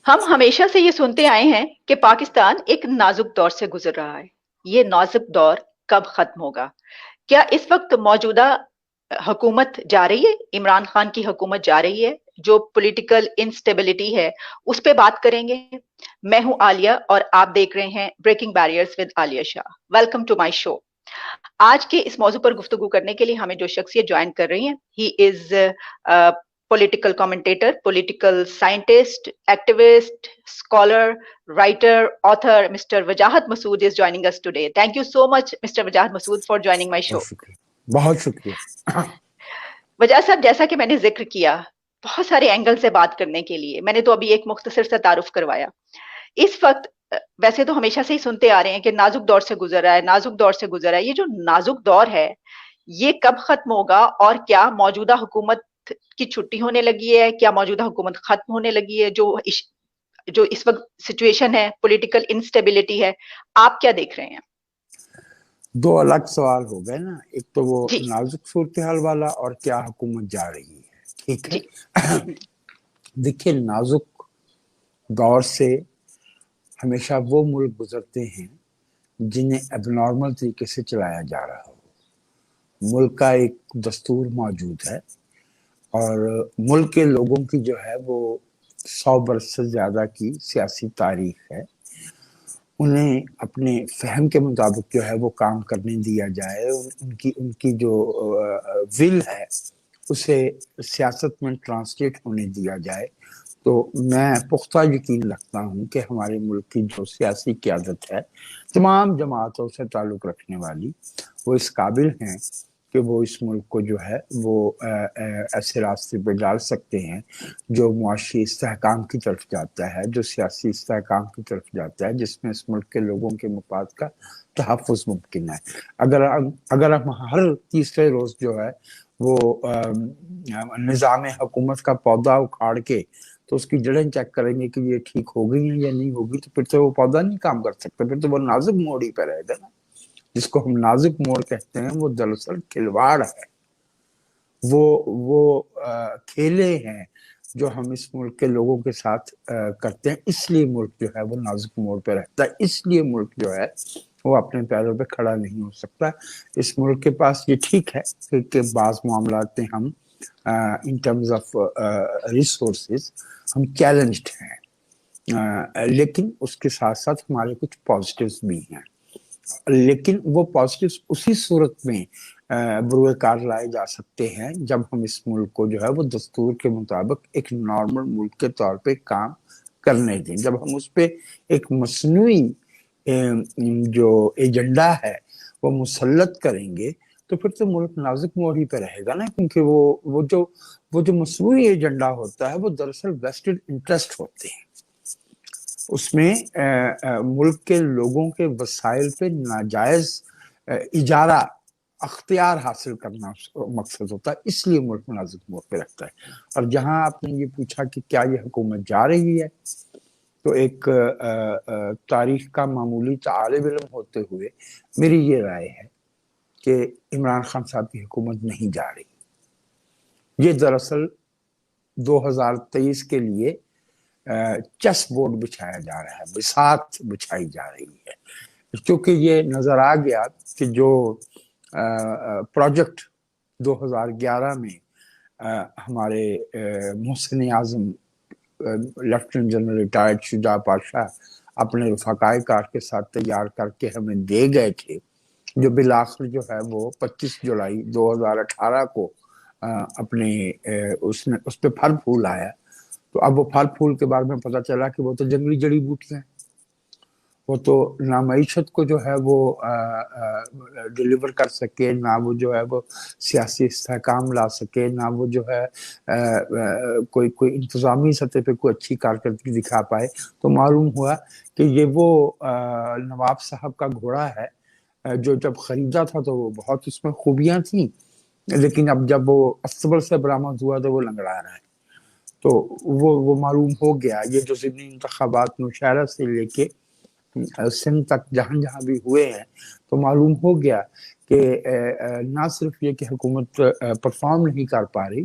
ہم ہمیشہ سے یہ سنتے آئے ہیں کہ پاکستان ایک نازک دور سے گزر رہا ہے. یہ نازک دور کب ختم ہوگا؟ کیا اس وقت موجودہ حکومت جا رہی ہے، عمران خان کی حکومت جا رہی ہے؟ جو پولیٹیکل انسٹیبلٹی ہے اس پہ بات کریں گے. میں ہوں عالیہ اور آپ دیکھ رہے ہیں breaking barriers with Alia Shah. Welcome to my show. آج کے اس موضوع پر گفتگو کرنے کے لیے ہمیں جو شخصیت جوائن کر رہی ہیں، he is political commentator, political scientist, activist, scholar, writer, author. Mister Wajahat Masood is joining us today. Thank you so much, Mr. Wajahat Masood, for joining my show. بہت شکریہ، بہت شکریہ. وجاہت صاحب، جیسا کہ میں نے ذکر کیا، بہت سارے اینگل سے بات کرنے کے لیے میں نے تو ابھی ایک مختصر سا تعارف کروایا. اس وقت ویسے تو ہمیشہ سے ہی سنتے آ رہے ہیں کہ نازک دور سے گزر رہا ہے، نازک دور سے گزر رہا ہے. یہ جو نازک دور ہے یہ کب ختم ہوگا، اور کیا موجودہ حکومت کی چھٹی ہونے لگی ہے؟ کیا موجودہ حکومت ختم ہونے لگی ہے؟ جو اس وقت سچویشن ہے، پولیٹیکل انسٹیبلٹی ہے، آپ کیا دیکھ رہے ہیں؟ دو الگ سوال ہو گئے نا، ایک تو وہ جی نازک صورتحال والا اور کیا حکومت جا رہی ہے. ٹھیک جی. ہے. دیکھیے، نازک دور سے ہمیشہ وہ ملک گزرتے ہیں جنہیں اب نارمل طریقے سے چلایا جا رہا ہو. ملک کا ایک دستور موجود ہے اور ملک کے لوگوں کی جو ہے وہ 100 برس سے زیادہ کی سیاسی تاریخ ہے. انہیں اپنے فہم کے مطابق جو ہے وہ کام کرنے دیا جائے. ان کی جو ول ہے اسے سیاست میں ٹرانسلیٹ ہونے دیا جائے. تو میں پختہ یقین رکھتا ہوں کہ ہمارے ملک کی جو سیاسی قیادت ہے، تمام جماعتوں سے تعلق رکھنے والی، وہ اس قابل ہیں کہ وہ اس ملک کو جو ہے وہ ایسے راستے پہ ڈال سکتے ہیں جو معاشی استحکام کی طرف جاتا ہے، جو سیاسی استحکام کی طرف جاتا ہے، جس میں اس ملک کے لوگوں کے مفاد کا تحفظ ممکن ہے. اگر ہم ہر تیسرے روز جو ہے وہ نظام حکومت کا پودا اکھاڑ کے تو اس کی جڑیں چیک کریں گے کہ یہ ٹھیک ہو گئی ہیں یا نہیں ہوگی، تو پھر تو وہ پودا نہیں کام کر سکتا. پھر تو وہ نازک موڑ ہی پہ رہے گا نا. جس کو ہم نازک موڑ کہتے ہیں وہ دراصل کھلواڑ ہے. وہ کھیلے ہیں جو ہم اس ملک کے لوگوں کے ساتھ کرتے ہیں. اس لیے ملک جو ہے وہ نازک موڑ پہ رہتا ہے. اس لیے ملک جو ہے وہ اپنے پیروں پہ کھڑا نہیں ہو سکتا. اس ملک کے پاس یہ ٹھیک ہے کہ بعض معاملات میں ہم ان ٹرمز آف ریسورسز ہم چیلنجڈ ہیں، لیکن اس کے ساتھ ساتھ ہمارے کچھ پازیٹیوز بھی ہیں. لیکن وہ پازیٹیوز اسی صورت میں بروئے کار لائے جا سکتے ہیں جب ہم اس ملک کو جو ہے وہ دستور کے مطابق ایک نارمل ملک کے طور پہ کام کرنے دیں. جب ہم اس پہ ایک مصنوعی جو ایجنڈا ہے وہ مسلط کریں گے تو پھر تو ملک نازک موڑ ہی پہ رہے گا نا. کیونکہ وہ جو مصنوعی ایجنڈا ہوتا ہے وہ دراصل ویسٹڈ انٹرسٹ ہوتے ہیں. اس میں ملک کے لوگوں کے وسائل پہ ناجائز اجارہ اختیار حاصل کرنا مقصد ہوتا ہے. اس لیے ملک نازک موڑ پہ رکھتا ہے. اور جہاں آپ نے یہ پوچھا کہ کیا یہ حکومت جا رہی ہے، تو ایک تاریخ کا معمولی طالب علم ہوتے ہوئے میری یہ رائے ہے کہ عمران خان صاحب کی حکومت نہیں جا رہی. یہ دراصل 2023 کے لیے چیس بورڈ بچھایا جا رہا ہے، بساط بچھائی جا رہی ہے. کیونکہ یہ نظر آ گیا کہ جو پروجیکٹ 2011 میں ہمارے محسن اعظم لیفٹیننٹ جنرل ریٹائرڈ شجاع پاشا اپنے رفقائے کار کے ساتھ تیار کر کے ہمیں دے گئے تھے، جو بالآخر جو ہے وہ 25 جولائی 2018 کو اپنے اس پہ پھل پھول آیا. تو اب وہ پھل پھول کے بارے میں پتہ چلا کہ وہ تو جنگلی جڑی بوٹیاں ہیں. وہ تو نہ معیشت کو جو ہے وہ ڈیلیور کر سکے، نہ وہ جو ہے وہ سیاسی استحکام لا سکے، نہ وہ جو ہے کوئی انتظامی سطح پہ کوئی اچھی کارکردگی دکھا پائے. تو معلوم ہوا کہ یہ وہ نواب صاحب کا گھوڑا ہے جو جب خریدا تھا تو وہ بہت اس میں خوبیاں تھیں، لیکن اب جب وہ استبل سے برآمد ہوا تو وہ لنگڑا رہا ہے. تو وہ معلوم ہو گیا. یہ جو ضمنی انتخابات نوشہرہ سے لے کے سندھ تک جہاں بھی ہوئے ہیں تو معلوم ہو گیا کہ نہ صرف یہ کہ حکومت پرفارم نہیں کر پا رہی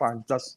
5, 10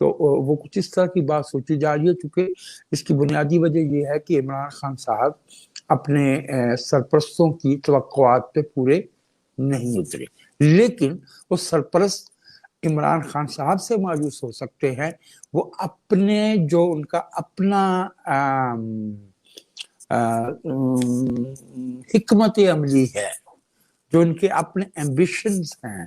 تو وہ کچھ اس طرح کی بات سوچی جا رہی ہے، چونکہ اس کی بنیادی وجہ یہ ہے کہ عمران خان صاحب اپنے سرپرستوں کی توقعات پہ پورے نہیں اترے، لیکن وہ سرپرست عمران خان صاحب سے مایوس ہو سکتے ہیں، وہ اپنے جو ان کا اپنا حکمت عملی ہے، جو ان کے اپنے ایمبیشنز ہیں،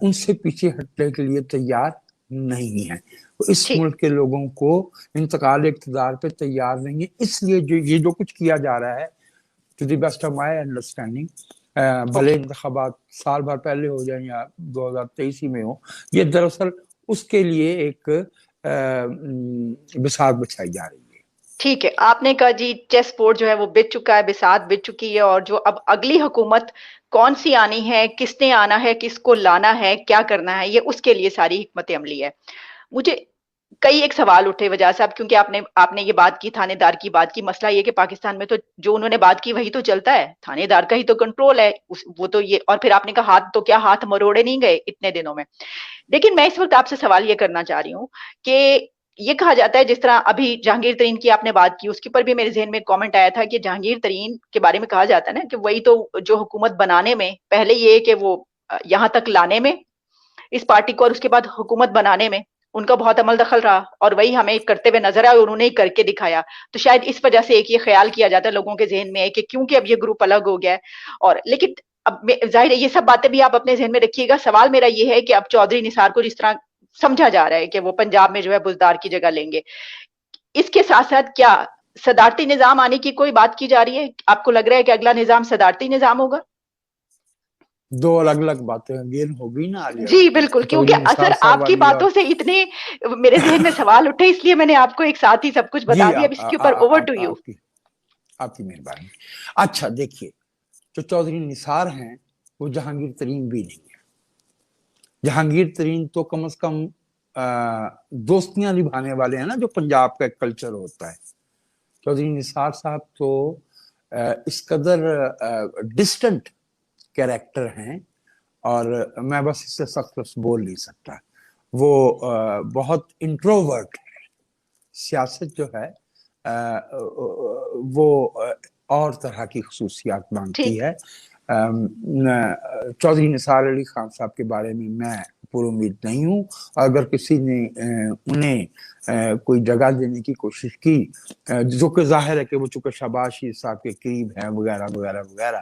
ان سے پیچھے ہٹنے کے لیے تیار نہیں ہے۔ اس ملک کے لوگوں کو انتقال اقتدار پہ تیار نہیں ہے، اس لیے یہ جو کچھ کیا جا رہا ہے to the best of my understanding, بھلے انتخابات سال بھر پہلے ہو جائیں یا 2023 میں ہو، یہ دراصل اس کے لیے ایک بساط بچھائی جا رہی ہے۔ ٹھیک ہے، آپ نے کہا جی چیس بورڈ جو ہے وہ بچ چکا ہے، بساط بچ چکی ہے، اور جو اب اگلی حکومت کون سی آنی ہے، کس نے آنا ہے، کس کو لانا ہے، کیا کرنا ہے، یہ اس کے لیے ساری حکمت عملی ہے۔ مجھے کئی ایک سوال اٹھے وجہ سے، اب کیونکہ آپ نے یہ بات کی، تھانے دار کی بات کی، مسئلہ یہ کہ پاکستان میں تو جو انہوں نے بات کی وہی تو چلتا ہے، تھانے دار کا ہی تو کنٹرول ہے وہ تو یہ، اور پھر آپ نے کہا ہاتھ تو کیا ہاتھ مروڑے نہیں گئے اتنے دنوں میں۔ لیکن میں اس وقت آپ سے سوال یہ کرنا چاہ رہی ہوں کہ یہ کہا جاتا ہے، جس طرح ابھی جہانگیر ترین کی آپ نے بات کی، اس کے اوپر بھی میرے ذہن میں ایک کامنٹ آیا تھا کہ جہانگیر ترین کے بارے میں کہا جاتا ہے نا کہ وہی تو جو حکومت بنانے میں پہلے یہ کہ وہ یہاں تک لانے میں اس پارٹی کو، اور اس کے بعد حکومت بنانے میں ان کا بہت عمل دخل رہا، اور وہی ہمیں کرتے ہوئے نظر آئے اور انہوں نے کر کے دکھایا۔ تو شاید اس وجہ سے ایک یہ خیال کیا جاتا ہے لوگوں کے ذہن میں ہے کہ کیونکہ اب یہ گروپ الگ ہو گیا ہے، اور لیکن اب ظاہر ہے یہ سب باتیں بھی آپ اپنے ذہن میں رکھیے گا۔ سوال میرا یہ ہے کہ اب چودھری نثار کو جس طرح سمجھا جا رہا ہے کہ وہ پنجاب میں جو ہے بزدار کی جگہ لیں گے، اس کے ساتھ ساتھ کیا صدارتی نظام آنے کی کوئی بات کی جا رہی ہے؟ آپ کو لگ رہا ہے کہ اگلا نظام صدارتی نظام ہوگا؟ دو الگ الگ باتیں اگین ہوگی نا عالیہ جی بالکل، کیونکہ اثر آپ کی باتوں سے اتنے میرے ذہن میں سوال اٹھے، اس لیے میں نے آپ کو ایک ساتھ ہی سب کچھ بتا دیا۔ اب اس کے اوپر اوور ٹو یو۔ آپ کی مہربانی۔ اچھا دیکھیے، جو چودھری نثار ہیں وہ جہانگیر ترین بھی نہیں ہے۔ جہانگیر ترین تو کم از کم دوستیاں نبھانے والے ہیں نا، جو پنجاب کا ایک کلچر ہوتا ہے۔ چودھری نثار صاحب تو اس قدر ڈسٹنٹ کیریکٹر ہیں، اور میں بس اس سے سخت لفظ بول نہیں سکتا۔ وہ بہت انٹروورٹ ہے، سیاست جو ہے وہ اور طرح کی خصوصیات مانگتی ہے۔ چودھری نثار علی خان صاحب کے بارے میں پر امید نہیں ہوں، اگر کسی نے انہیں کوئی جگہ دینے کی کوشش کی، جو کہ ظاہر ہے کہ وہ چونکہ شہباز شریف صاحب کے قریب ہیں وغیرہ وغیرہ وغیرہ،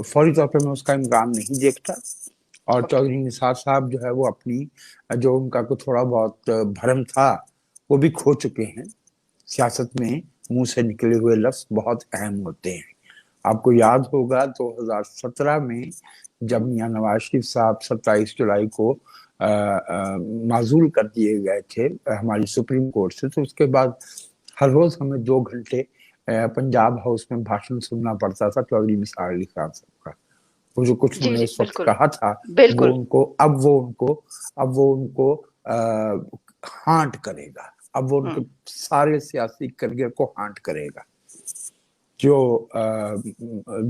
فوری طور پہ میں اس کا امکان نہیں دیکھتا۔ اور چودھری نثار صاحب جو ہے وہ اپنی جو ان کا کو تھوڑا بہت بھرم تھا وہ بھی کھو چکے ہیں۔ سیاست میں منہ سے نکلے ہوئے لفظ بہت اہم ہوتے ہیں۔ آپ کو یاد ہوگا 2017 میں جب میاں نواز شریف صاحب 27 جولائی کو معزول کر دیے گئے تھے ہماری سپریم کورٹ سے، تو اس کے بعد ہر روز ہمیں 2 گھنٹے پنجاب ہاؤس میں بھاشن سننا پڑتا تھا چودھری نثار علی خان صاحب کا۔ وہ جو کچھ انہوں نے اس وقت کہا تھا، وہ ان کو اب وہ ان کو ہانٹ کرے گا، اب وہ ان کے سارے سیاسی کریئر کو ہانٹ کرے گا۔ جو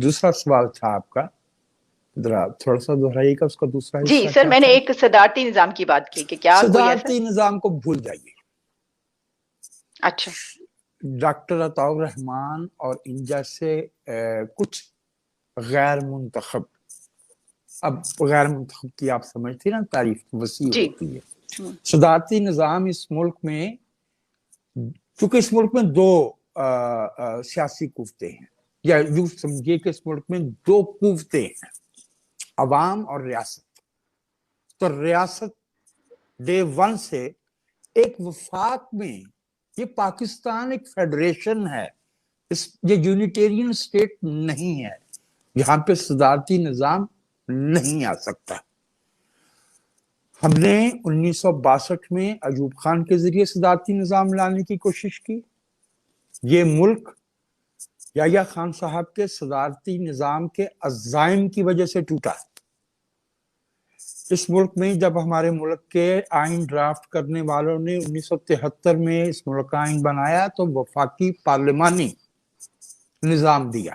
دوسرا سوال تھا آپ کا، ذرا تھوڑا سا دہرائیے گا اس کا دوسرا حصہ۔ جی سر، میں نے ایک صدارتی نظام کی بات کی کہ کیا صدارتی نظام کو بھول جائیے۔ اچھا، ڈاکٹر عطاء الرحمان اور ان جیسے کچھ غیر منتخب، اب غیر منتخب کی آپ سمجھتی نا تعریف وسیع ہوتی ہے۔ صدارتی نظام اس ملک میں، چونکہ اس ملک میں 2 سیاسی قوتیں ہیں، یا یوں سمجھیے کہ اس ملک میں 2 قوتیں ہیں، عوام اور ریاست۔ تو ریاست ڈے 1 سے ایک وفاق میں، یہ پاکستان ایک فیڈریشن ہے، یہ یونیٹیرین اسٹیٹ نہیں ہے، یہاں پہ صدارتی نظام نہیں آ سکتا۔ ہم نے 1962 میں ایوب خان کے ذریعے صدارتی نظام لانے کی کوشش کی۔ یہ ملک یحییٰ خان صاحب کے صدارتی نظام کے عزائم کی وجہ سے ٹوٹا۔ اس ملک میں جب ہمارے ملک کے آئین ڈرافٹ کرنے والوں نے 1973 میں اس ملک کا آئین بنایا تو وفاقی پارلیمانی نظام دیا۔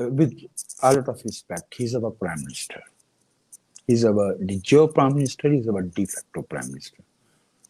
with a lot of respect, he's our prime minister. He's our de jure prime minister. He's our de facto prime minister.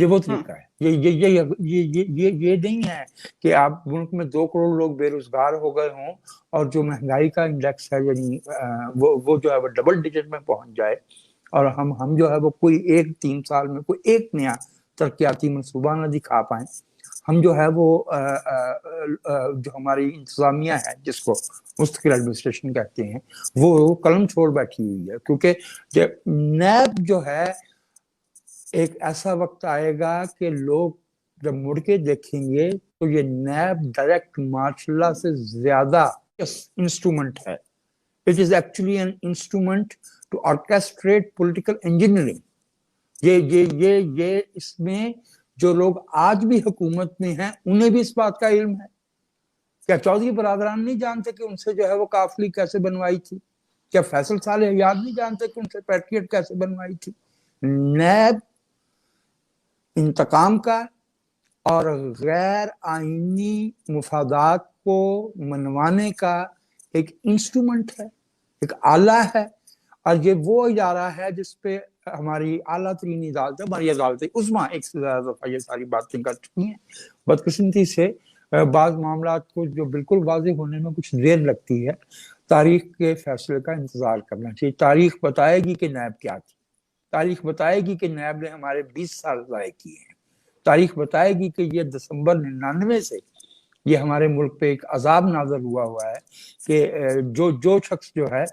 یہ وہ طریقہ ہے. یہ نہیں ہے کہ آپ ملک میں 2 کروڑ لوگ بے روزگار ہو گئے ہوں اور جو مہنگائی کا انڈیکس ہے یعنی وہ جو ہے وہ ڈبل ڈیجٹ میں پہنچ جائے اور ہم جو ہے وہ کوئی 3 سال میں کوئی ایک نیا ترقیاتی منصوبہ نہ دکھا پائیں. ہم جو ہے وہ جو ہماری انتظامیہ ہے جس کو مستقل ایڈمنسٹریشن کہتے ہیں وہ قلم چھوڑ بیٹھی ہوئی ہے. کیونکہ نیب جو ہے ایک ایسا وقت آئے گا کہ لوگ جب مڑ کے دیکھیں گے تو یہ نیب ڈائریکٹ مارشل لا سے زیادہ انسٹرومنٹ ہے. It is actually an instrument to orchestrate political engineering. یہ اس میں جو لوگ آج بھی حکومت میں ہیں انہیں بھی اس بات کا علم ہے. کیا چودھری برادران نہیں جانتے کہ ان سے جو ہے وہ قافلی کیسے بنوائی تھی؟ کیا فیصل صالح یاد نہیں جانتے کہ ان سے پیٹریٹ کیسے بنوائی تھی؟ نیب انتقام کا اور غیر آئینی مفادات کو منوانے کا ایک انسٹرومنٹ ہے، ایک آلہ ہے. اور یہ وہ ادارہ ہے جس پہ ہماری اعلیٰ ترین عدالت ہماری عدالت عظمیٰ ایک سے زیادہ دفعہ یہ ساری باتیں کر چکی ہیں. بدقسمتی سے بعض معاملات کو جو بالکل واضح ہونے میں کچھ دیر لگتی ہے. تاریخ کے فیصلے کا انتظار کرنا چاہیے. تاریخ بتائے گی کہ نیب کیا تھی. تاریخ بتائے گی کہ نیب نے ہمارے 20 سال ضائع کیے ہیں. تاریخ بتائے گی کہ یہ دسمبر 99 سے یہ ہمارے ملک پہ ایک عذاب نازل ہوا ہے کہ جو شخص جو ہے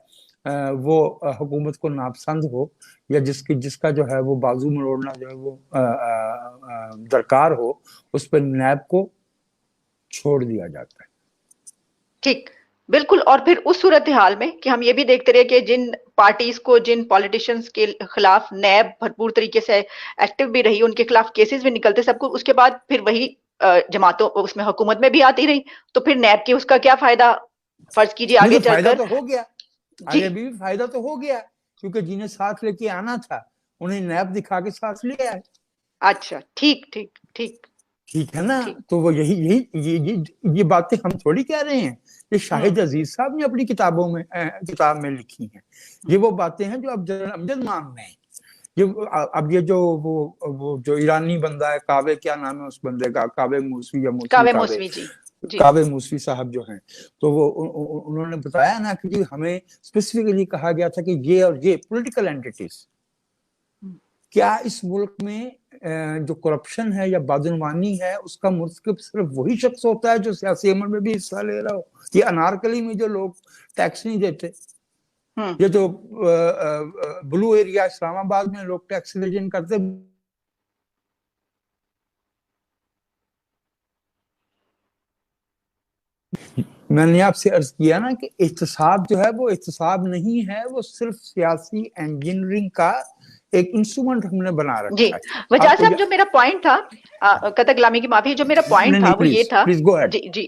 وہ حکومت کو ناپسند ہو یا جس کا جو ہے وہ بازو مروڑنا جو ہے وہ درکار ہو اس پہ نیب کو چھوڑ دیا جاتا ہے. ٹھیک بالکل. اور پھر اس صورتحال میں کہ ہم یہ بھی دیکھتے رہے کہ جن پارٹیز کو جن پالیٹیشنز کے خلاف نیب بھرپور طریقے سے ایکٹیو بھی رہی، ان کے خلاف کیسز بھی نکلتے سب کو، اس کے بعد پھر وہی جماعتوں اس میں حکومت میں بھی آتی رہی، تو پھر نیب کی اس کا کیا فائدہ؟ فرض کیجیے آگے چل فائدہ کر تو ہو گیا، آگے بھی فائدہ تو ہو گیا کیونکہ جنہیں ساتھ لے کے آنا تھا انہیں نیب دکھا کے ساتھ لے آئے. اچھا ٹھیک ٹھیک ٹھیک ٹھیک ہے نا. تو وہ یہ باتیں ہم تھوڑی کہہ رہے ہیں، یہ شاہد عزیز صاحب نے اپنی کتاب میں لکھی ہیں. یہ وہ باتیں ہیں جو اب جنرل امجد مان رہے ہیں. اب یہ جو ایرانی بندہ ہے کعبے، کیا نام ہے اس بندے کا، کعبے موسوی یا موسوی جی کعبے موسوی صاحب جو ہیں، تو وہ انہوں نے بتایا نا کہ ہمیں اسپیسیفکلی کہا گیا تھا کہ یہ اور یہ پولیٹیکل اینٹیٹیز، کیا اس ملک میں جو کرپشن ہے یا بدعنوانی ہے اس کا مرتکب صرف وہی شخص ہوتا ہے جو سیاسی عمل میں بھی حصہ لے رہا ہو؟ یہ انارکلی میں جو لوگ ٹیکس نہیں دیتے، یہ جو بلو ایریا اسلام آباد میں لوگ ٹیکس ایویژن کرتے، میں نے آپ سے عرض کیا نا کہ احتساب جو ہے وہ احتساب نہیں ہے، وہ صرف سیاسی انجینئرنگ کا ایک انسٹرومنٹ ہم نے بنا رکھا ہے. جی وجہ صاحب جو میرا پوائنٹ تھا، قطع کلامی کی معافی، جو میرا پوائنٹ تھا وہ یہ تھا، جی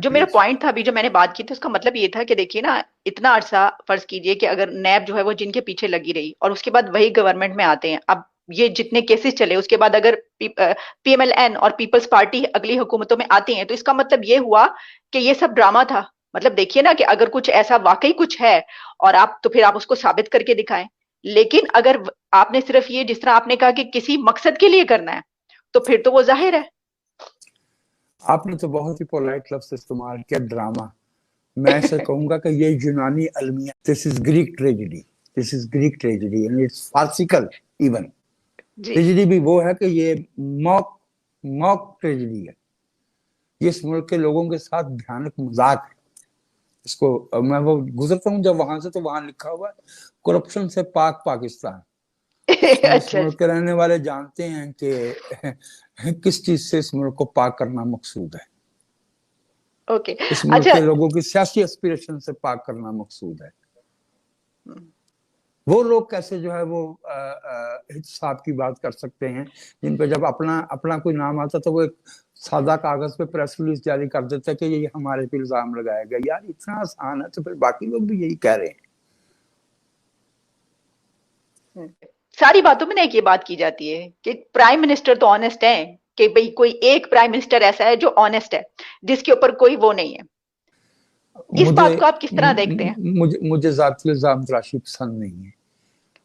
جو میرا پوائنٹ تھا ابھی جو میں نے بات کی تھی اس کا مطلب یہ تھا کہ دیکھیے نا، اتنا عرصہ فرض کیجئے کہ اگر نیب جو ہے وہ جن کے پیچھے لگی رہی اور اس کے بعد وہی گورنمنٹ میں آتے ہیں، اب یہ جتنے کیسز چلے اس کے بعد اگر پی ایم ایل این اور پیپلز پارٹی اگلی حکومتوں میں آتی ہیں تو اس کا مطلب یہ ہوا کہ یہ سب ڈرامہ تھا. مطلب دیکھیے نا کہ اگر کچھ ایسا واقعی کچھ ہے اور تو پھر آپ اس کو ثابت کر کے دکھائیں. لیکن اگر آپ نے صرف یہ جس طرح آپ نے کہا کہ کسی مقصد کے لیے کرنا ہے تو پھر تو وہ ظاہر ہے. آپ نے تو بہت ہی پولائٹ لفظ استعمال کیا، ڈرامہ. میں ایسے کہوں گا کہ یہ یونانی المیہ، this is Greek tragedy and it's farcical even. Tragedy بھی وہ ہے کہ یہ موک ٹریجڈی ہے. یہ اس ملک کے لوگوں کے ساتھ بھیانک مذاق ہے. اس کو میں وہ گزرتا ہوں جب وہاں سے تو وہاں لکھا ہوا ہے کرپشن سے پاک پاکستان. اس ملک کے رہنے والے جانتے ہیں کہ کس چیز سے اس ملک کو پاک کرنا مقصود ہے. اس ملک کے لوگوں کی سیاسی ایسپیریشن سے پاک کرنا مقصود ہے. وہ لوگ کیسے جو ہے وہ احتساب کی بات کر سکتے ہیں جن پہ جب اپنا کوئی نام آتا تو وہ ایک سادہ کاغذ پہ پریس ریلیز جاری کر دیتا ہے کہ یہ ہمارے پہ الزام لگایا گیا. یار اتنا آسان ہے تو پھر باقی لوگ بھی یہی کہہ رہے ہیں. ساری باتوں میں ایک یہ بات کی جاتی ہے کہ پرائم منسٹر تو آنےسٹ ہے، کہ بھئی کوئی ایک پرائم منسٹر ایسا ہے جو آنےسٹ ہے جس کے اوپر کوئی وہ نہیں ہے. اس بات کو آپ کس طرح دیکھتے ہیں؟ مجھے ذاتی الزام تراشی پسند نہیں ہے.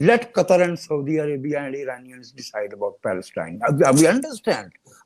Let Qatar and Saudi Arabia and Iranians decide about Palestine. We understand,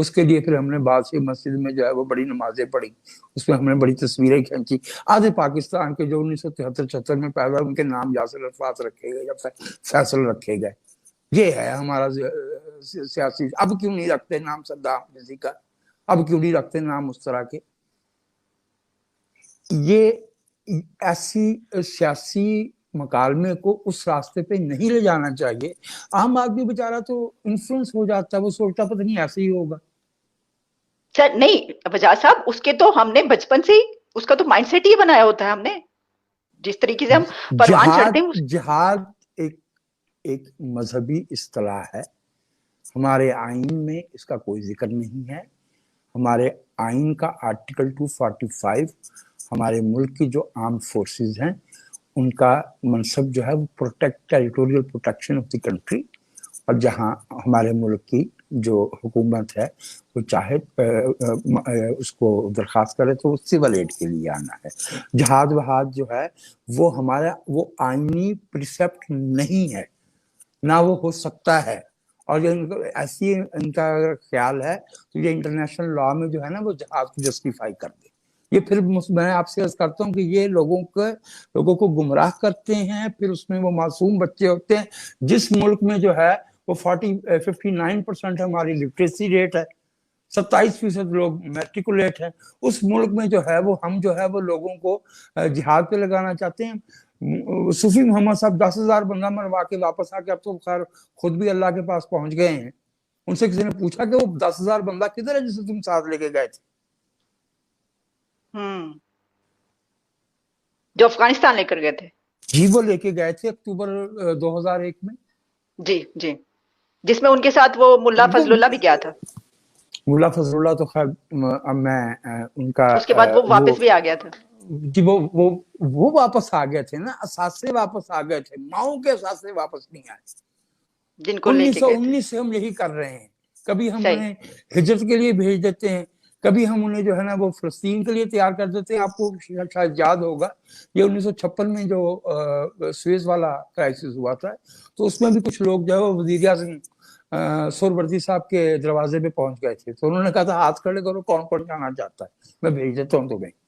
اس کے لیے پھر ہم نے باسی مسجد میں جو ہے وہ بڑی نمازیں پڑھی, اس میں ہم نے بڑی تصویریں کھینچی. آدھے پاکستان کے جو 1973-74 میں پیدا ان کے نام یاسر عرفات رکھے گئے یا فیصل رکھے گئے. یہ ہے ہمارا سیاسی. اب کیوں نہیں رکھتے نام صدام کسی کا, اب کیوں نہیں رکھتے نام اس طرح کے. یہ ایسی سیاسی مکالمے کو اس راستے پہ نہیں لے جانا چاہیے. عام آدمی بیچارہ تو انفلوئنس ہو جاتا ہے, وہ سوچتا پتہ نہیں ایسے ہی ہوگا. سر نہیں وجاہت صاحب, اس کے تو ہم نے بچپن سے ہی اس کا تو مائنڈ سیٹ ہی بنایا ہوتا ہے ہم نے, جس طریقے سے ہم پروان چڑھتے ہیں. جہاد ایک مذہبی اصطلاح ہے, ہمارے آئین میں اس کا کوئی ذکر نہیں ہے. ہمارے آئین کا آرٹیکل 245 ہمارے ملک کی جو آرم فورسز ہیں ان کا منصب جو ہے وہ territorial protection of the country, اور جہاں ہمارے ملک کی جو حکومت ہے وہ چاہے اس کو درخواست کرے تو سول ایڈ کے لیے آنا ہے. جہاد وہاد جو ہے وہ ہمارا وہ آئینی پریسیپٹ نہیں ہے, نہ وہ ہو سکتا ہے. اور ایسی ان کا اگر خیال ہے تو یہ انٹرنیشنل لا میں جو ہے نا وہ جہاد کو جسٹیفائی کر دے. یہ پھر میں آپ سے عرض کرتا ہوں کہ یہ لوگوں کو گمراہ کرتے ہیں. پھر اس میں وہ معصوم بچے ہوتے ہیں. جس ملک میں جو ہے وہ 59% ہماری لٹریسی ریٹ ہے, 27% لوگ میٹریکولیٹ ہیں, اس ملک میں جو ہے وہ ہم جو ہے وہ لوگوں کو جہاد پہ لگانا چاہتے ہیں. صوفی محمد صاحب 10,000 بندہ مروا کے واپس آ کے, اب تو خیر خود بھی اللہ کے پاس پہنچ گئے ہیں. ان سے کسی نے پوچھا کہ وہ 10,000 بندہ کدھر ہے جسے تم ساتھ لے کے گئے تھے؟ جو افغانستان لے کر گئے تھے. جی وہ لے کے گئے تھے اکتوبر 2001 میں. جی جی, جس میں ان کے ساتھ وہ ملا فضل اللہ بھی گیا تھا. ملا فضل اللہ تو خیر میں ان کا اس کے بعد وہ واپس بھی آ گیا تھا. جی وہ واپس آ گئے تھے نا, اثاثے واپس آ گئے تھے, ماؤں کے اثاثے واپس نہیں آئے. جن کو 1919 سے ہم یہی کر رہے ہیں. کبھی ہم انہیں ہجرت کے لیے بھیج دیتے ہیں, کبھی ہم انہیں جو ہے نا وہ فلسطین کے لیے تیار کر دیتے ہیں. آپ کو شاید یاد ہوگا یہ 1956 میں جو سویز والا کرائسس ہوا تھا تو اس میں بھی کچھ لوگ جو ہے وہ وزیر اعظم سہروردی صاحب کے دروازے پہ پہنچ گئے تھے, تو انہوں نے کہا تھا ہاتھ کھڑے کرو, کون کون جانا چاہتا ہے, میں بھیج دیتا ہوں تمہیں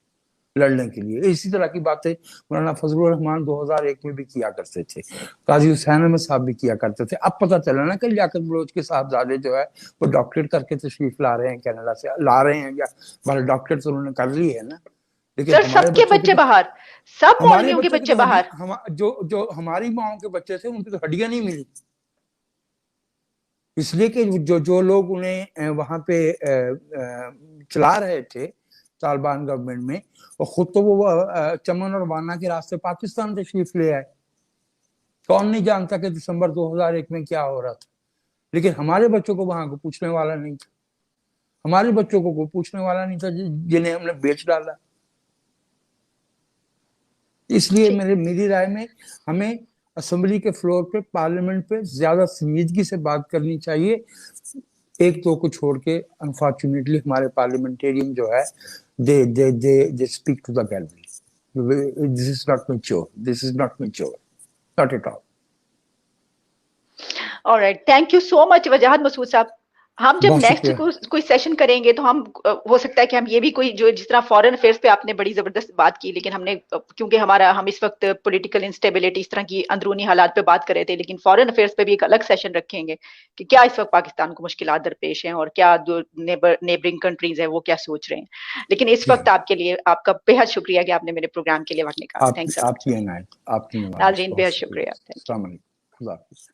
لڑنے کے لیے. اسی طرح کی باتیں مولانا فضل الرحمان 2001 میں بھی کیا کرتے تھے, قاضی حسین احمد صاحب بھی کیا کرتے تھے. اب پتہ چلا نا کہ لیاقت بلوچ کے صاحبزادے جو ہے وہ ڈاکٹریٹ کر کے تشریف لا رہے ہیں, کینیڈا سے لا رہے ہیں, یا ہمارے ڈاکٹریٹ تو انہوں نے کر لی ہے نا. لیکن سب کے بچے باہر, سب مولویوں کے بچے باہر. جو ہماری ماؤں کے بچے تھے ان کی تو ہڈیاں نہیں ملی, اس لیے کہ جو لوگ انہیں وہاں پہ چلا رہے تھے طالبان گورنمنٹ میں, اور خود تو وہ چمن اور وانا کے راستے پاکستان تشریف لے آئے. کون نہیں جانتا کہ دسمبر 2001 میں کیا ہو رہا تھا, لیکن ہمارے بچوں کو وہاں کو پوچھنے والا نہیں تھا. ہمارے بچوں کو کوئی پوچھنے والا نہیں تھا جنہیں ہم نے بیچ ڈالا. اس لیے میری رائے میں ہمیں اسمبلی کے فلور پہ, پارلیمنٹ پہ زیادہ سنجیدگی سے بات کرنی چاہیے. ایک دو کو چھوڑ کے انفارچونیٹلی ہمارے پارلیمنٹیرین جو ہے they speak to the gallery. This is not mature. This is not mature. Not at all. All right. Thank you so much وجاہت مسعود صاحب. ہم جب نیکسٹ کوئی سیشن کریں گے تو ہم ہو سکتا ہے کہ ہم یہ بھی کوئی جو جس طرح فارن افیئرس پہ آپ نے بڑی زبردست بات کی, لیکن ہم نے کیونکہ ہم اس وقت پولیٹیکل انسٹیبلٹی اس طرح کی اندرونی حالات پہ بات کر رہے تھے, لیکن فارن افیئرس پہ بھی ایک الگ سیشن رکھیں گے کہ کیا اس وقت پاکستان کو مشکلات درپیش ہیں اور کیا جو نیبرنگ کنٹریز ہیں وہ کیا سوچ رہے ہیں. لیکن اس وقت آپ کے لیے آپ کا بے حد شکریہ کہ آپ نے میرے پروگرام کے لیے وقت نکالا. تھینکس. آپ کی عنایت, آپ کی ناظرین بے حد شکریہ. السلام علیکم. خدا حافظ.